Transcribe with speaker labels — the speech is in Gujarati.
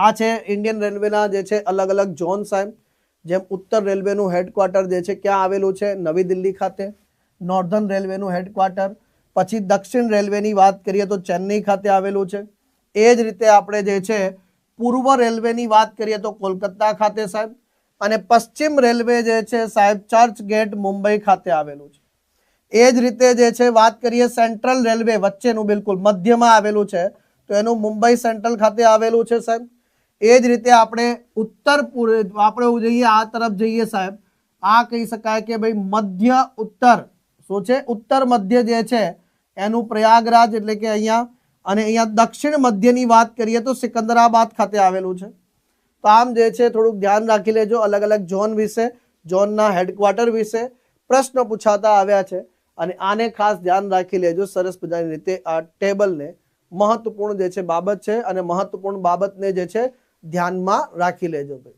Speaker 1: આ છે ઇન્ડિયન રેલવેના જે છે અલગ અલગ ઝોન સાહેબ. જેમ ઉત્તર રેલવેનું હેડક્વાર્ટર જે છે ક્યાં આવેલું છે? નવી દિલ્હી ખાતે. નોર્ધન રેલવેનું હેડક્વાર્ટર. પછી દક્ષિણ રેલવેની વાત કરીએ તો ચેન્નઈ ખાતે આવેલું છે. એ જ રીતે આપણે જે છે પૂર્વ રેલવેની વાત કરીએ તો કોલકાતા ખાતે સાહેબ. અને પશ્ચિમ રેલવે જે છે સાહેબ ચર્ચ ગેટ મુંબઈ ખાતે આવેલું છે. એ જ રીતે જે છે વાત કરીએ સેન્ટ્રલ રેલવે વચ્ચેનું બિલકુલ મધ્યમાં આવેલું છે તો એનું મુંબઈ સેન્ટ્રલ ખાતે આવેલું છે સાહેબ. એ જ રીતે આપણે ઉત્તર આપણે જઈએ આ તરફ જઈએ સાહેબ. આ કહી શકાય કે ભાઈ મધ્ય ઉત્તર શું છે? ઉત્તર મધ્ય જે છે એનું પ્રયાગરાજ એટલે કે અહીંયા. અને અહીંયા દક્ષિણ મધ્યની વાત કરીએ તો સિકંદરાબાદ ખાતે આવેલું છે. તો આમ જે છે થોડુંક ધ્યાન રાખી લેજો અલગ અલગ ઝોન વિશે, ઝોનના હેડક્વાર્ટર વિશે પ્રશ્ન પૂછાતા આવ્યા છે. અને આને ખાસ ધ્યાન રાખી લેજો સરસ મજાની રીતે. આ ટેબલને મહત્વપૂર્ણ જે છે બાબત છે અને મહત્વપૂર્ણ બાબતને જે છે ધ્યાનમાં રાખી લેજો ભાઈ.